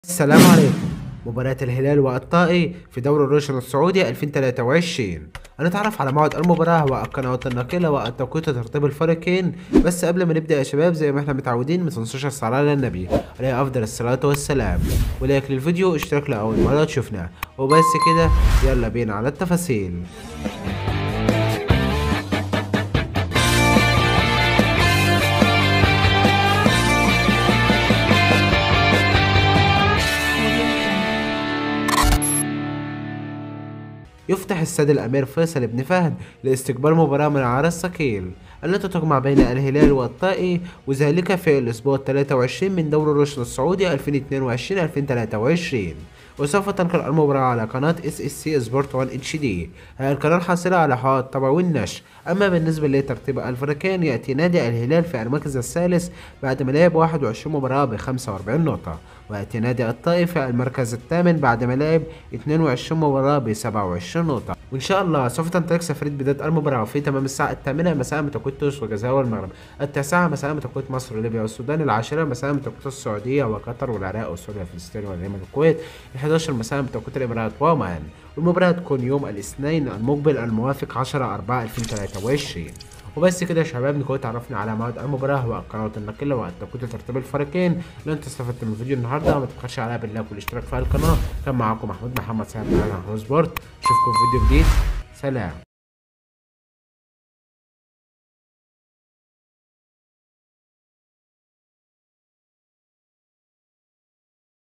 السلام عليكم. مباراة الهلال والطائي في دوري الروشن السعودي 2023 هنتعرف على موعد المباراة والقنوات الناقلة والتوقيت وترتيب الفريقين. بس قبل ما نبدأ يا شباب زي ما احنا متعودين متنسوش الصلاة على النبي عليه أفضل الصلاة والسلام، ولايك للفيديو واشتراك لأول مرة تشوفنا. وبس كده يلا بينا على التفاصيل. يفتح استاد الأمير فيصل بن فهد لاستقبال مباراة من العار الثقيل التي تجمع بين الهلال والطائي، وذلك في الأسبوع 23 من دوري الروشن السعودي 2022-2023. وسوف تنقل المباراة على قناة SSC سبورت 1 HD. القناة الحاصلة على حقوق الطبع والنشر. أما بالنسبة لترتيب الفريقين يأتي نادي الهلال في المركز الثالث بعد ما لعب 21 مباراة ب 45 نقطة، ويأتي نادي الطائي في المركز الثامن بعد ما لعب 22 مباراة ب 27 نقطة. وإن شاء الله سوف تنطلق سفرية بداية المباراة في تمام الساعة 8 مساء بتوقيت تونس والجزائر والمغرب، 9 مساء بتوقيت مصر وليبيا والسودان، 10 مساء بتوقيت السعودية وقطر والعراق وسوريا وفلسطين واليمن والكويت، 11 مساء بتوقيت الإمارات وعمان. والمباراة تكون يوم الاثنين المقبل الموافق 10/4/2023. وبس كده يا شباب نكون تعرفنا على موعد المباراة والقنوات الناقلة والتوقيت وترتيب الفريقين. لو انت استفدت من الفيديو النهارده ما تبخلش عليها باللايك والاشتراك في القناة. كان معاكم محمود محمد سعد من سبورت. اشوفكم في فيديو جديد. سلام.